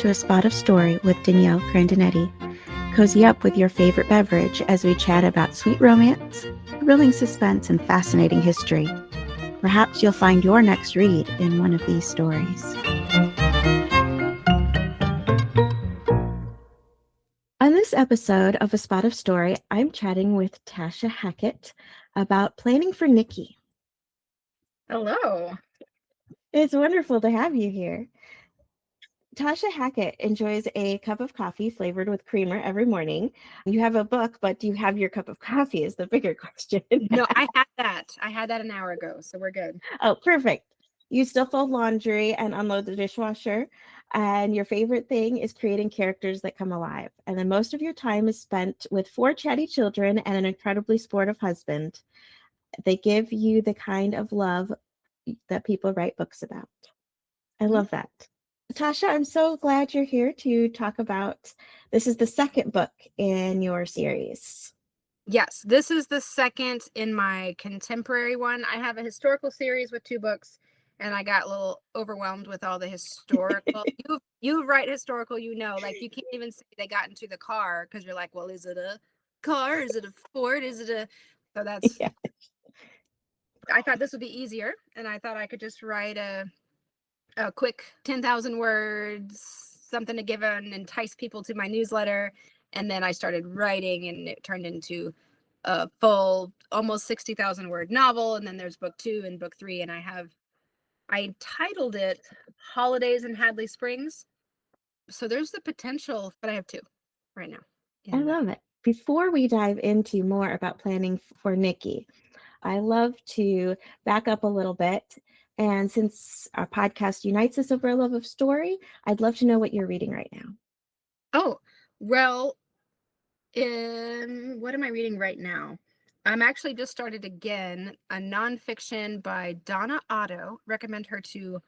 to A Spot of Story with Danielle Grandinetti. Cozy up with your favorite beverage as we chat about sweet romance, thrilling suspense, and fascinating history. Perhaps you'll find your next read in one of these stories. On this episode of A Spot of Story, I'm chatting with Tasha Hackett about planning for Nickie. Hello. It's wonderful to have you here. Tasha Hackett enjoys a cup of coffee flavored with creamer every morning. You have a book, but do you have your cup of coffee is the bigger question. No, I had that. I had that an hour ago, so we're good. Oh, perfect. You still fold laundry and unload the dishwasher. And your favorite thing is creating characters that come alive. And then most of your time is spent with 4 chatty children and an incredibly sportive husband. They give you the kind of love that people write books about. I love that. Tasha, I'm so glad you're here to talk about, this is the second book in your series. Yes, this is the second in my contemporary one. I have a historical series with 2 books, and I got a little overwhelmed with all the historical. You write historical, like you can't even say they got into the car because you're like, well, is it a car? Is it a Ford? Is it a... So that's... Yeah. I thought this would be easier, and I thought I could just write a quick 10,000 words, something to give and entice people to my newsletter. And then I started writing, and it turned into a full, almost 60,000 word novel. And then there's book 2 and book 3. And I titled it Holidays in Hadley Springs. So there's the potential, but I have 2 right now. I love it. Before we dive into more about planning for Nickie, I love to back up a little bit. And since our podcast unites us over a love of story, I'd love to know what you're reading right now. Oh, well, what am I reading right now? I'm actually just started again a nonfiction by Donna Otto. Recommend her to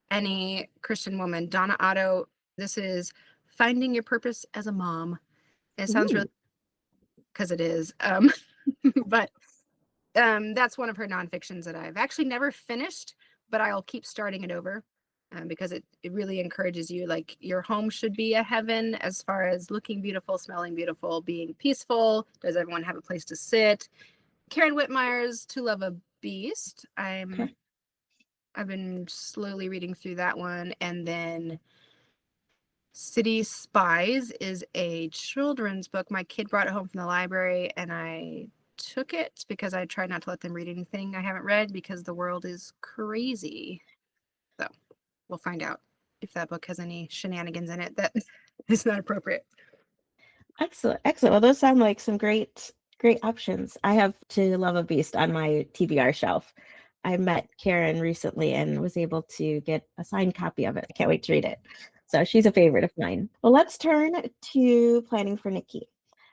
any Christian woman. Donna Otto. This is Finding Your Purpose as a Mom. It sounds really, because it is. But that's one of her nonfictions that I've actually never finished, but I'll keep starting it over. Because it really encourages you, like your home should be a heaven as far as looking beautiful, smelling beautiful, being peaceful. Does everyone have a place to sit? Karen Whitmire's To Love a Beast. I've been slowly reading through that one. And then City Spies is a children's book. My kid brought it home from the library, and I took it because I tried not to let them read anything I haven't read because the world is crazy. So we'll find out if that book has any shenanigans in it that is not appropriate. Excellent. Well, those sound like some great options. I have To Love a Beast on my TBR shelf. I met Karen recently and was able to get a signed copy of it. I can't wait to read it. So she's a favorite of mine. Well, let's turn to planning for Nickie.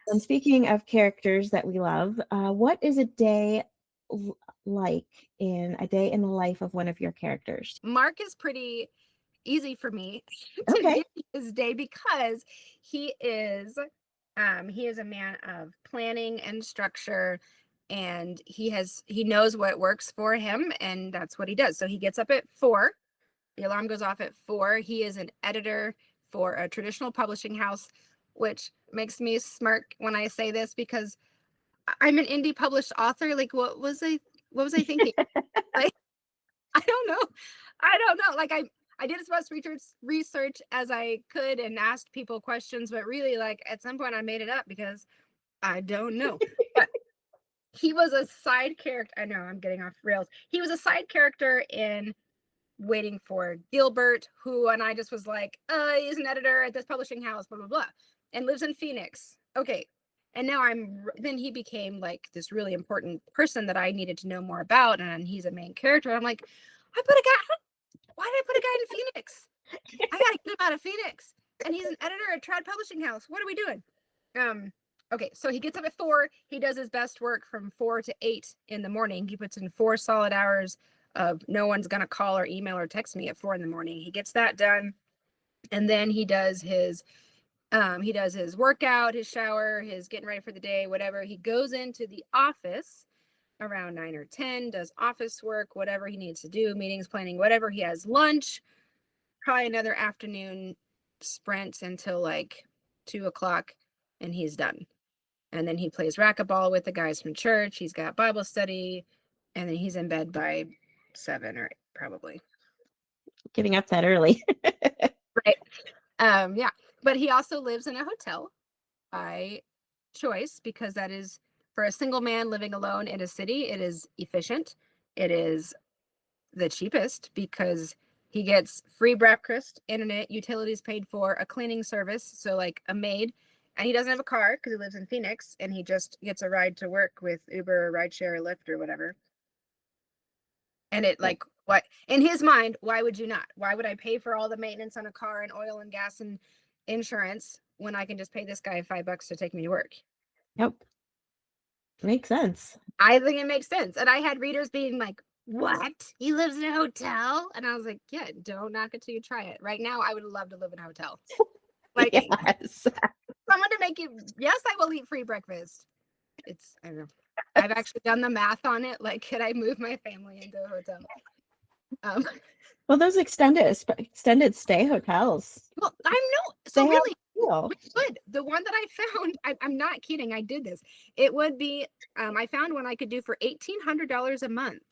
And speaking of characters that we love, what is a day like in the life of one of your characters? Mark is pretty easy for me to give his day because he is a man of planning and structure, and he knows what works for him, and that's what he does. So he gets up at 4. The alarm goes off at 4. He is an editor for a traditional publishing house, which makes me smirk when I say this because I'm an indie published author. Like, what was I thinking? Like, I don't know. Like, I did as much research as I could and asked people questions, but really, like, at some point I made it up because I don't know. But he was a side character. I know I'm getting off rails. He was a side character in Waiting for Gilbert, and I just was like, he's an editor at this publishing house, blah, blah, blah, and lives in Phoenix. Okay. And now then he became like this really important person that I needed to know more about. And he's a main character. I'm like, why did I put a guy in Phoenix? I got to get him out of Phoenix. And he's an editor at Trad Publishing House. What are we doing? Okay. So he gets up at 4. He does his best work from 4 to 8 in the morning. He puts in 4 solid hours of no one's going to call or email or text me at 4 in the morning. He gets that done. And then he does his workout, his shower, his getting ready for the day, whatever. He goes into the office around 9 or 10, does office work, whatever he needs to do, meetings, planning, whatever. He has lunch, probably another afternoon sprints until like 2 o'clock and he's done. And then he plays racquetball with the guys from church. He's got Bible study, and then he's in bed by 7 or 8, probably. Getting up that early. Right. Yeah. But he also lives in a hotel by choice, because that is, for a single man living alone in a city, it is efficient. It is the cheapest because he gets free breakfast, internet, utilities paid for, a cleaning service, so like a maid, and he doesn't have a car because he lives in Phoenix, and he just gets a ride to work with Uber or rideshare or Lyft or whatever. And it, like, what in his mind, why would you not? Why would I pay for all the maintenance on a car and oil and gas and insurance when I can just pay this guy $5 to take me to work? Yep. Makes sense. I think it makes sense. And I had readers being like, what? He lives in a hotel? And I was like, yeah, don't knock it till you try it. Right now, I would love to live in a hotel. Like, yes. someone to make you, yes, I will eat free breakfast. It's, I don't know. I've actually done the math on it. Like, could I move my family into a hotel? Well, those extended stay hotels. Well, I know. So really, good. The one that I found, I'm not kidding. I did this. It would be, I found one I could do for $1,800 a month.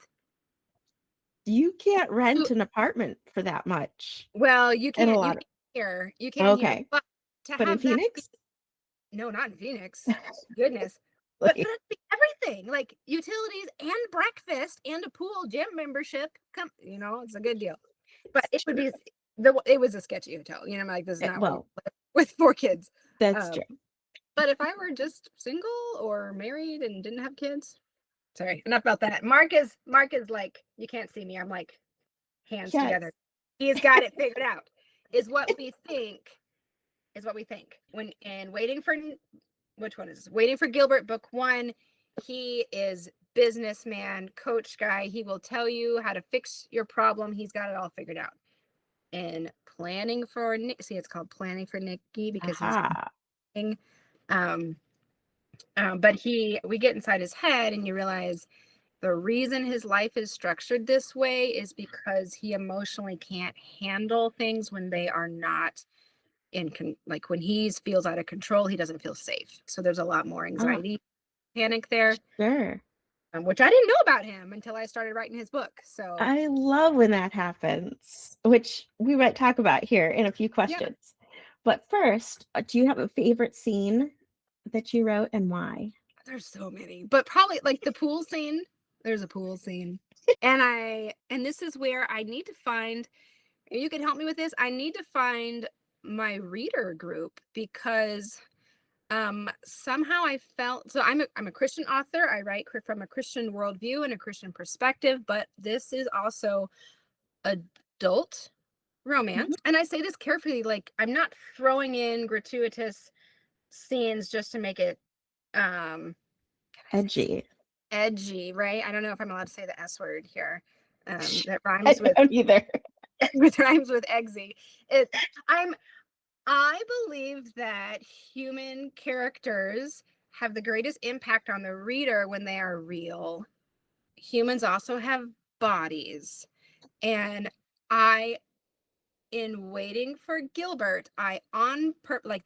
You can't rent an apartment for that much. Well, you can't. You can't here. You can't okay. here. But to but have in Phoenix? No, not in Phoenix. Goodness. But everything, like utilities and breakfast and a pool gym membership, it's a good deal. But it would be it was a sketchy hotel. I'm like, this is not with 4 kids. That's true. But if I were just single or married and didn't have kids, sorry, enough about that. Mark is like, you can't see me. I'm like hands together. He's got it figured out. Is what we think. When and waiting for. Which one is this? Waiting for Gilbert, book 1. He is businessman, coach guy. He will tell you how to fix your problem. He's got it all figured out. And planning for Nick. See, it's called Planning for Nickie because he's. But we get inside his head, and you realize the reason his life is structured this way is because he emotionally can't handle things when they are not. Like when he feels out of control, he doesn't feel safe. So there's a lot more anxiety, panic there. Sure. Which I didn't know about him until I started writing his book. So I love when that happens, which we might talk about here in a few questions. Yeah. But first, do you have a favorite scene that you wrote and why? There's so many, but probably like the pool scene. There's a pool scene. and this is where I need to find, you can help me with this. I need to find my reader group because somehow I felt, so I'm a Christian author. I write from a Christian worldview and a Christian perspective, but this is also adult romance. And I say this carefully, like I'm not throwing in gratuitous scenes just to make it edgy, right? I don't know if I'm allowed to say the S word here. That rhymes with either. It rhymes with eggsy. I believe that human characters have the greatest impact on the reader when they are real. Humans also have bodies. And in waiting for Gilbert,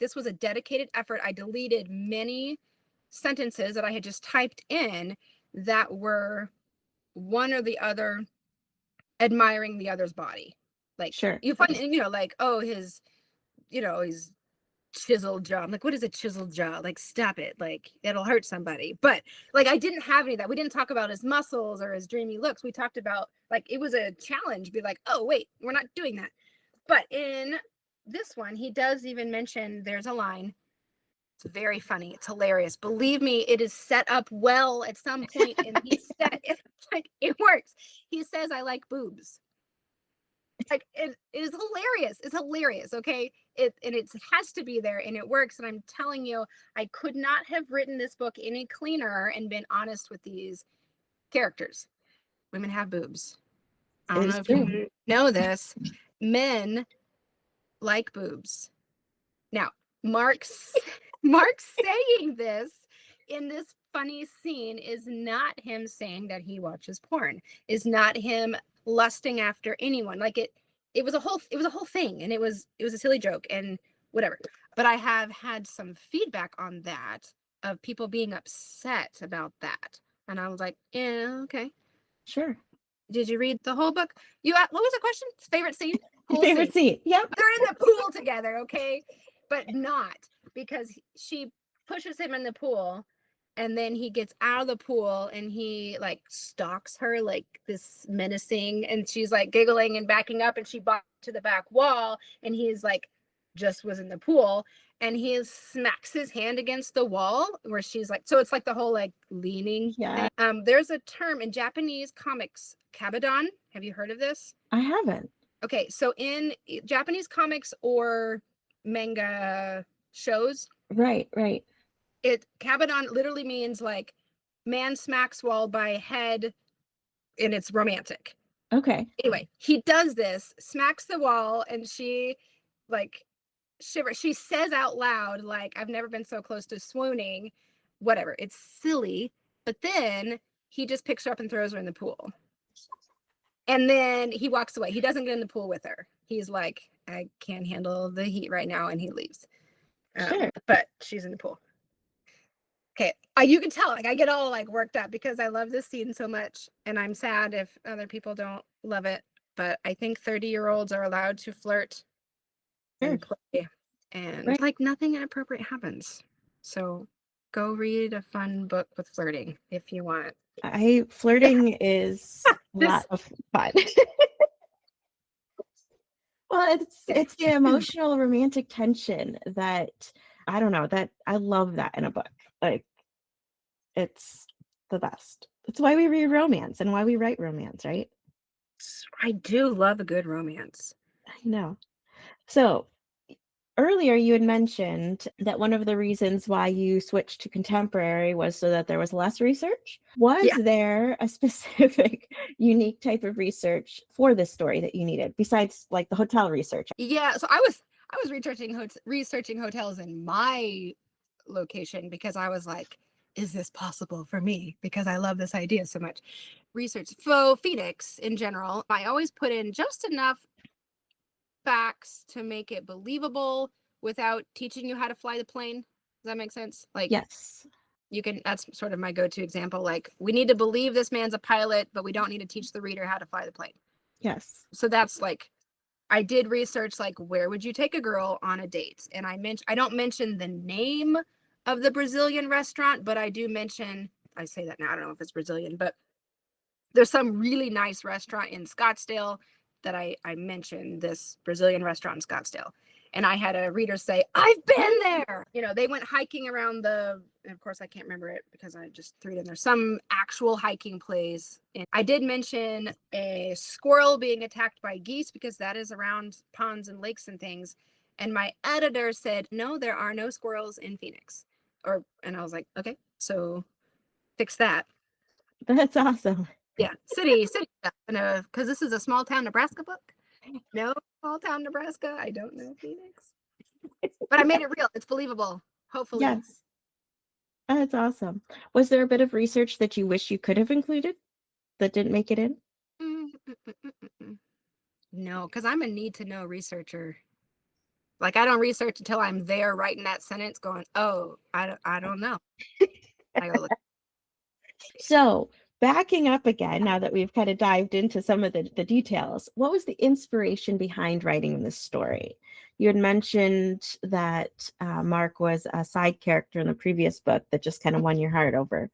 this was a dedicated effort. I deleted many sentences that I had just typed in that were one or the other admiring the other's body. Like, sure. You find, like, oh, his chiseled jaw. I'm like, what is a chiseled jaw? Like, stop it. Like, it'll hurt somebody. But like, I didn't have any of that. We didn't talk about his muscles or his dreamy looks. We talked about, like, it was a challenge. Be like, oh, wait, we're not doing that. But in this one, he does even mention, there's a line. It's very funny. It's hilarious. Believe me, it is set up well at some point. And he said, it works. He says, I like boobs. Like, it is hilarious. It's hilarious. Okay. It has to be there and it works. And I'm telling you, I could not have written this book any cleaner and been honest with these characters. Women have boobs. I don't know if you know this. Men like boobs. Now, Mark's saying this in this funny scene is not him saying that he watches porn, is not him lusting after anyone. Like, it was a whole thing, and it was a silly joke and whatever. But I have had some feedback on that of people being upset about that. And I was like, yeah, okay. Sure. Did you read the whole book? What was the question? Favorite scene? Favorite scene. Yep. They're in the pool together, okay? But not, because she pushes him in the pool, and then he gets out of the pool and he like stalks her like this menacing, and she's like giggling and backing up, and she bought to the back wall, and he's like just was in the pool, and he smacks his hand against the wall where she's like, so it's like the whole like leaning Yeah. thing. There's a term in Japanese comics, kabadon. Have you heard of this? I haven't. Okay, so in Japanese comics or manga shows, Right. kabadon literally means like man smacks wall by head, and it's romantic. Okay. Anyway, he does this, smacks the wall, and she like shivers. She says out loud, like, I've never been so close to swooning, whatever. It's silly. But then he just picks her up and throws her in the pool. And then he walks away. He doesn't get in the pool with her. He's like, I can't handle the heat right now, and he leaves. Sure. But she's in the pool. Okay, you can tell, like, I get all like worked up because I love this scene so much, and I'm sad if other people don't love it. But I think 30-year-olds are allowed to flirt and play, and like nothing inappropriate happens. So go read a fun book with flirting if you want. Flirting is a lot of fun. Well, it's the emotional romantic tension that I don't know, that I love that in a book. Like, it's the best. It's why we read romance and why we write romance, right? I do love a good romance. I know. So earlier you had mentioned that one of the reasons why you switched to contemporary was so that there was less research. Was there a specific unique type of research for this story that you needed besides like the hotel research? Yeah, so I was researching hotels in my location because I was like, is this possible for me? Because I love this idea so much. Research for Phoenix in general, I always put in just enough facts to make it believable without teaching you how to fly the plane. Does that make sense? Like, yes, you can, that's sort of my go-to example. Like, we need to believe this man's a pilot, but we don't need to teach the reader how to fly the plane. yes. So that's like, I did research, like, where would you take a girl on a date? And I don't mention the name of the Brazilian restaurant, but I do mention, I say that now, I don't know if it's Brazilian, but there's some really nice restaurant in Scottsdale that I mentioned, this Brazilian restaurant in Scottsdale. And I had a reader say, I've been there. You know, they went hiking around and of course I can't remember it because I just threw it in there, some actual hiking place. And I did mention a squirrel being attacked by geese because that is around ponds and lakes and things. And my editor said, no, there are no squirrels in Phoenix. And I was like, okay, so fix that. That's awesome. Yeah, city stuff. Because this is a small town Nebraska book. No, small town Nebraska. I don't know Phoenix, but I made it real. It's believable. Hopefully. Yes, that's awesome. Was there a bit of research that you wish you could have included that didn't make it in? No, because I'm a need to know researcher. Like, I don't research until I'm there writing that sentence going, oh, I don't know. I gotta look. So backing up again, now that we've kind of dived into some of the details, what was the inspiration behind writing this story? You had mentioned that Mark was a side character in the previous book that just kind of won your heart over.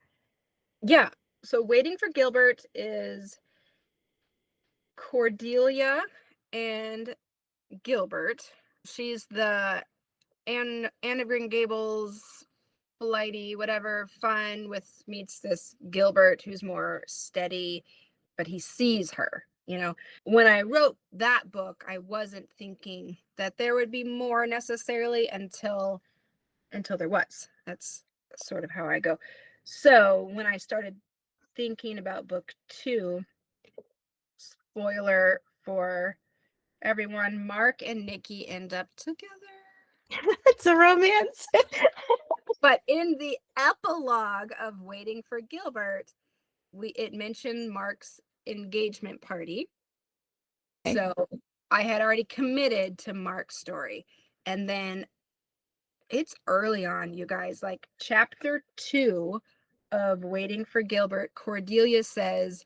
Yeah. So Waiting for Gilbert is Cordelia and Gilbert. She's the Anne of Green Gables, flighty, whatever, fun with meets this Gilbert who's more steady, but he sees her. You know, when I wrote that book, I wasn't thinking that there would be more necessarily until there was. That's sort of how I go. So when I started thinking about book 2, spoiler for everyone, Mark and Nickie end up together. It's a romance. But in the epilogue of Waiting for Gilbert, it mentioned Mark's engagement party. So I had already committed to Mark's story. And then it's early on, you guys, like chapter 2 of Waiting for Gilbert, Cordelia says,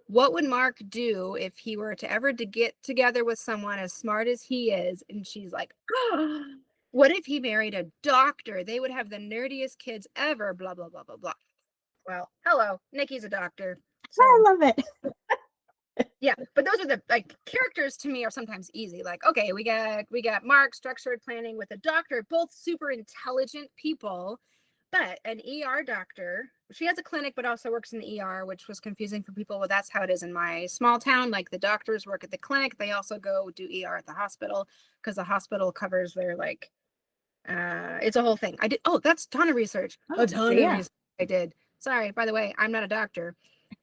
what would Mark do if he were to ever to get together with someone as smart as he is? And she's like, oh, what if he married a doctor? They would have the nerdiest kids ever, blah, blah, blah, blah, blah. Well, hello, Nickie's a doctor. So I love it. yeah, but those are the like characters to me are sometimes easy. Like, okay, we got Mark, structured planning with a doctor, both super intelligent people, but an ER doctor. She has a clinic, but also works in the ER, which was confusing for people. Well, that's how it is in my small town. Like the doctors work at the clinic, they also go do ER at the hospital because the hospital covers their like. It's a whole thing. I did. Oh, that's a ton of research. A ton of research I did. Sorry, by the way, I'm not a doctor.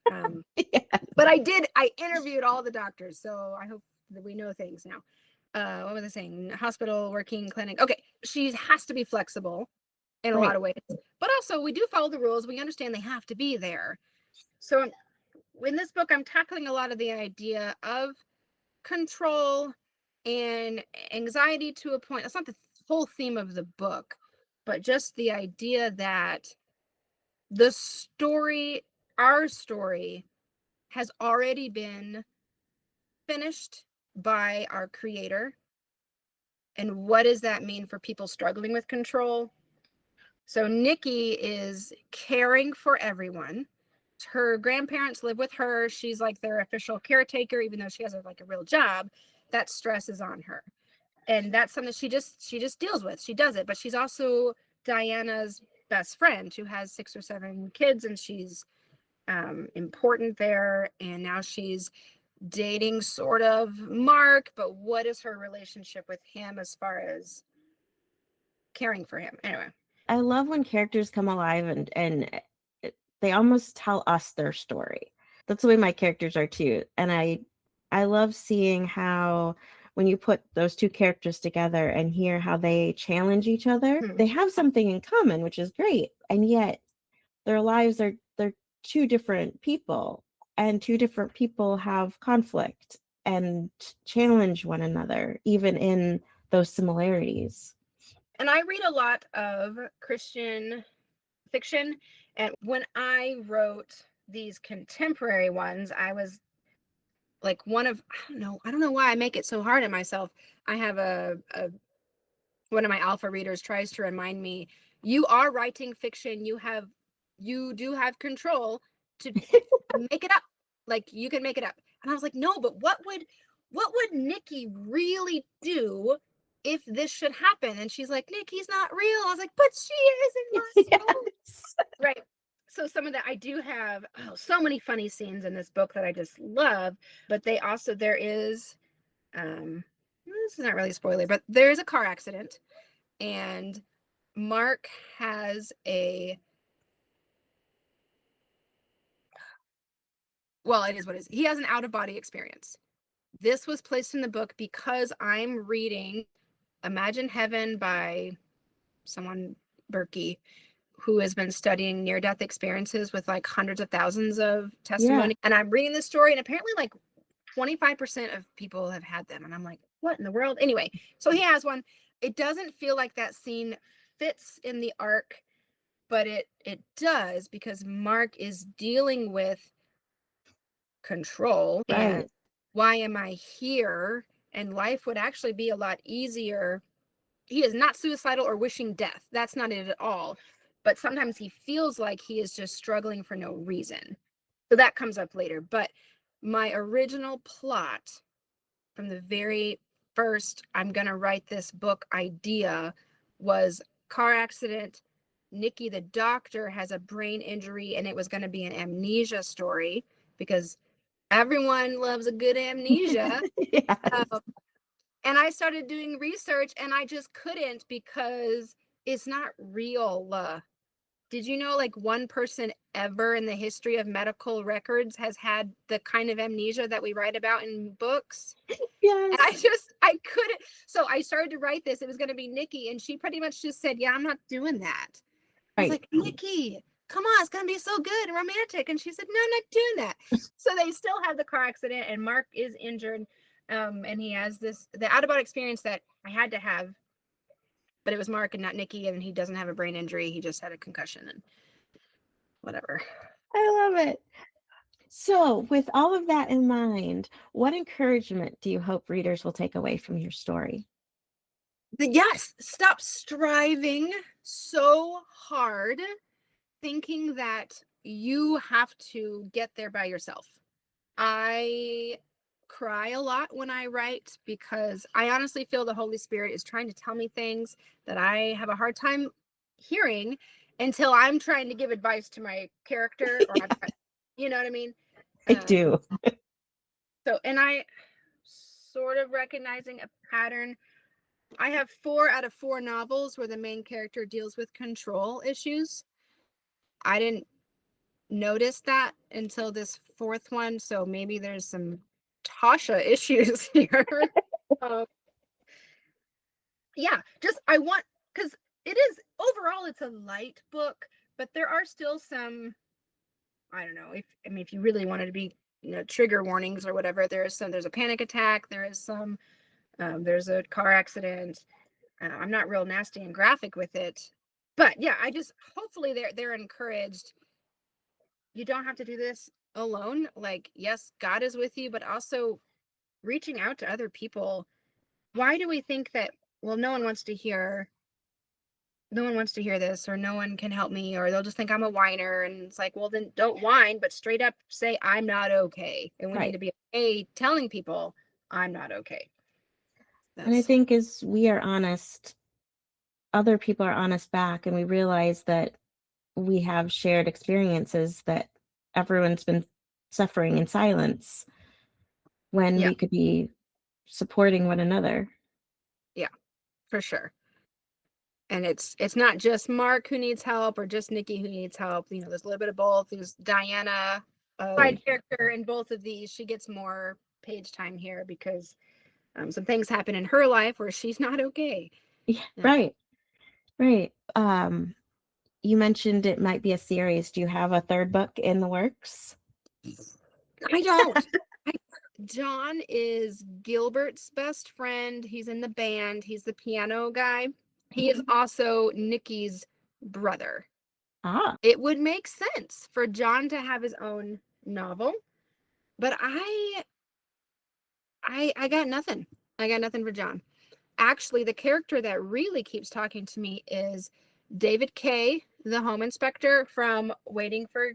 Yeah. But I interviewed all the doctors, so I hope that we know things now. What was I saying? Hospital, working, clinic. Okay, she has to be flexible in a lot of ways, but also we do follow the rules. We understand they have to be there. So in this book, I'm tackling a lot of the idea of control and anxiety to a point. That's not the whole theme of the book, but just the idea that the story, our story, has already been finished by our creator. And what does that mean for people struggling with control? So Nickie is caring for everyone. Her grandparents live with her. She's like their official caretaker, even though she has like a real job. That stress is on her. And that's something she just deals with. She does it. But she's also Diana's best friend who has 6 or 7 kids, and she's important there. And now she's dating sort of Mark, but what is her relationship with him as far as caring for him? Anyway, I love when characters come alive and they almost tell us their story. That's the way my characters are too. And I love seeing how when you put those two characters together and hear how they challenge each other, they have something in common, which is great. And yet their lives are they're two different people, and two different people have conflict and challenge one another even in those similarities. And I read a lot of Christian fiction, and when I wrote these contemporary ones, I was like I don't know why I make it so hard on myself. I have a one of my alpha readers tries to remind me, you are writing fiction, you do have control to make it up. Like you can make it up. And I was like, no, but what would Nickie really do if this should happen? And she's like, Nickie's not real. I was like, but she is in my soul. Yes. Right. So some of that, I do have so many funny scenes in this book that I just love, but there is this is not really a spoiler, but there is a car accident, and Mark has it is what it is. He has an out-of-body experience. This was placed in the book because I'm reading Imagine Heaven by someone, Berkey, who has been studying near-death experiences with like hundreds of thousands of testimony. And I'm reading this story, and apparently like 25% of people have had them. And I'm like, what in the world? Anyway, so he has one. It doesn't feel like that scene fits in the arc, but it does, because Mark is dealing with control and why am I here? And life would actually be a lot easier. He is not suicidal or wishing death. That's not it at all. But sometimes he feels like he is just struggling for no reason. So that comes up later. But my original plot from the very first, I'm going to write this book idea, was car accident. Nickie, the doctor, has a brain injury, and it was going to be an amnesia story because everyone loves a good amnesia. Yes. And I started doing research, and I just couldn't because it's not real. Did you know like one person ever in the history of medical records has had the kind of amnesia that we write about in books? Yes. And I couldn't. So I started to write this. It was going to be Nickie, and she pretty much just said, yeah, I'm not doing that. I was like, Nickie, come on, it's going to be so good and romantic. And she said, no, I'm not doing that. So they still have the car accident, and Mark is injured. And he has the out of body experience that I had to have, but it was Mark and not Nickie, and he doesn't have a brain injury. He just had a concussion and whatever. I love it. So, with all of that in mind, what encouragement do you hope readers will take away from your story? Yes, stop striving so hard, thinking that you have to get there by yourself. I cry a lot when I write because I honestly feel the Holy Spirit is trying to tell me things that I have a hard time hearing until I'm trying to give advice to my character, or you know what I mean? I do. So, and I sort of recognizing a pattern. I have 4 out of 4 novels where the main character deals with control issues. I didn't notice that until this 4th one, so maybe there's some Tasha issues here. um, yeah, just I want, because it is overall it's a light book, but there are still some, I don't know, if you really wanted to be, trigger warnings or whatever. There's a panic attack, there is some there's a car accident. I'm not real nasty and graphic with it, but yeah, I just hopefully they're encouraged. You don't have to do this alone. Like, yes, God is with you, but also reaching out to other people. Why do we think that, well, no one wants to hear this, or no one can help me, or they'll just think I'm a whiner? And it's like, well, then don't whine, but straight up say I'm not okay. And we need to be okay telling people I'm not okay. And I think as we are honest, other people are honest back, and we realize that we have shared experiences, that everyone's been suffering in silence when we could be supporting one another. Yeah, for sure. And it's not just Mark who needs help or just Nickie who needs help. There's a little bit of both. There's Diana, side character in both of these. She gets more page time here because some things happen in her life where she's not okay. Yeah. Right. You mentioned it might be a series. Do you have a 3rd book in the works? I don't. John is Gilbert's best friend. He's in the band. He's the piano guy. He is also Nickie's brother. It would make sense for John to have his own novel, but I got nothing. I got nothing for John. Actually, the character that really keeps talking to me is David Kay, the home inspector from Waiting for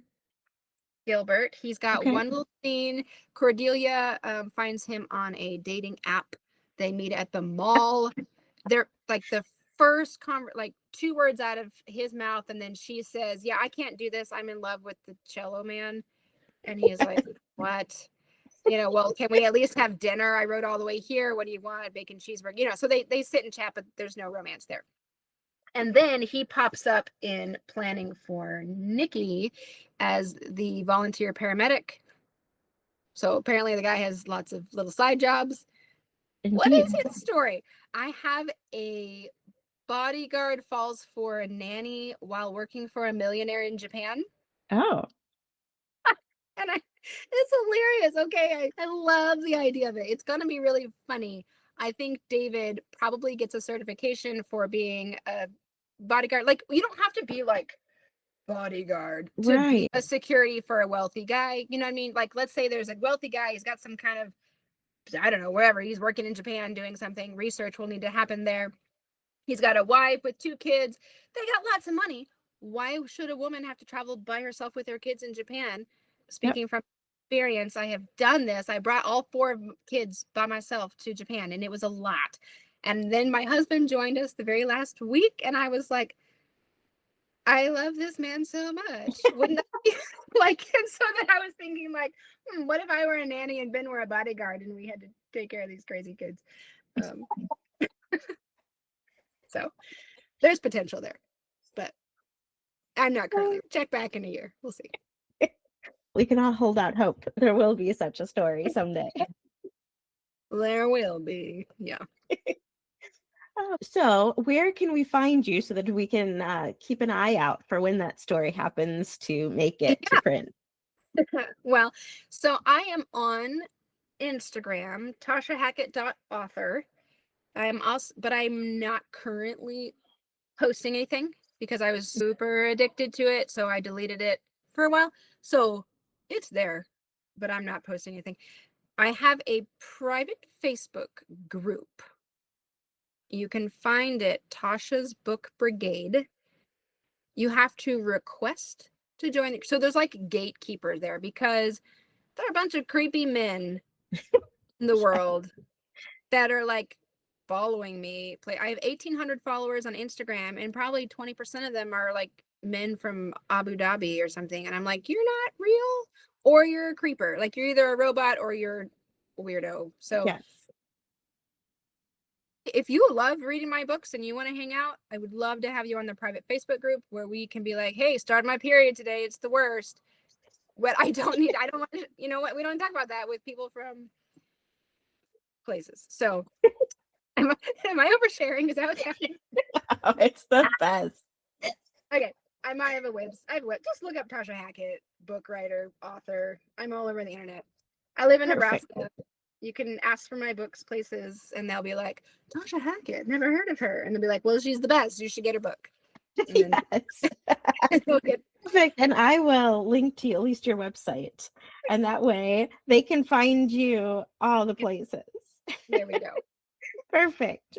Gilbert. He's got one little scene. Cordelia finds him on a dating app. They meet at the mall. They're like the first 2 words out of his mouth, and then she says, "Yeah, I can't do this. I'm in love with the cello man." And he is like, "What? Well, can we at least have dinner? I rode all the way here. What do you want? Bacon cheeseburger." So they sit and chat, but there's no romance there. And then he pops up in planning for Nickie as the volunteer paramedic. So apparently the guy has lots of little side jobs. Indeed. What is his story? I have a bodyguard falls for a nanny while working for a millionaire in Japan. Oh. And it's hilarious. Okay, I love the idea of it. It's going to be really funny. I think David probably gets a certification for being a bodyguard. Like, you don't have to be like bodyguard to be a security for a wealthy guy. You know what I mean? Like, let's say there's a wealthy guy. He's got some kind of, I don't know, wherever. He's working in Japan doing something. Research will need to happen there. He's got a wife with 2 kids. They got lots of money. Why should a woman have to travel by herself with her kids in Japan? Speaking from experience, I have done this. I brought all 4 kids by myself to Japan, and it was a lot. And then my husband joined us the very last week, and I was like, I love this man so much. Wouldn't that be like? And so then I was thinking, like, what if I were a nanny and Ben were a bodyguard and we had to take care of these crazy kids? So there's potential there, but I'm not currently. Check back in a year. We'll see. We can all hold out hope. There will be such a story someday. There will be. Yeah. So where can we find you so that we can keep an eye out for when that story happens to make it to print? Well, so I am on Instagram, tashahackett.author. I'm not currently posting anything because I was super addicted to it. So I deleted it for a while. So it's there, but I'm not posting anything. I have a private Facebook group. You can find it, Tasha's Book Brigade. You have to request to join. So there's like gatekeepers there because there are a bunch of creepy men in the world that are like following me. I have 1,800 followers on Instagram, and probably 20% of them are like men from Abu Dhabi or something. And I'm like, you're not real, or you're a creeper. Like you're either a robot or you're a weirdo. So Yes. if you love reading my books and you want to hang out, I would love to have you on the private Facebook group where we can be like, hey, start my period today. It's the worst. What I don't want to, you know what? We don't talk about that with people from places. So am I oversharing? Is that what's happening? Oh, it's the best. Okay. I might have a website. Just look up Tasha Hackett, book writer, author. I'm all over the internet. I live in Nebraska. You can ask for my books places and they'll be like, Tasha Hackett, never heard of her. And they'll be like, well, she's the best. You should get her book. And yes. Perfect. And I will link to at least your website. And that way they can find you all the places. There we go. Perfect.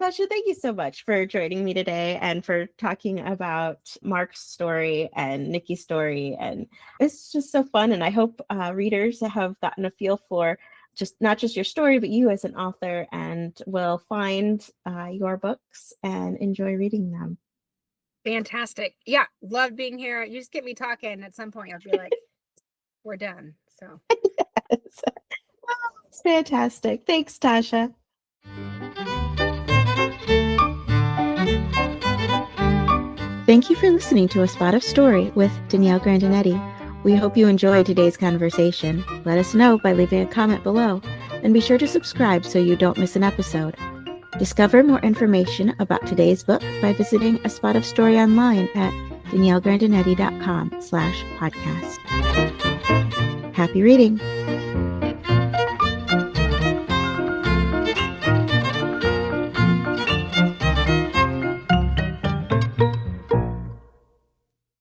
Tasha, thank you so much for joining me today and for talking about Mark's story and Nickie's story. And it's just so fun. And I hope readers have gotten a feel for not just your story, but you as an author, and will find your books and enjoy reading them. Fantastic. Yeah. Love being here. You just get me talking. At some point I'll be like, we're done. So yes. It's fantastic. Thanks, Tasha. Thank you for listening to A Spot of Story with Danielle Grandinetti. We hope you enjoyed today's conversation. Let us know by leaving a comment below, and be sure to subscribe so you don't miss an episode. Discover more information about today's book by visiting A Spot of Story online at daniellegrandinetti.com/podcast. Happy reading!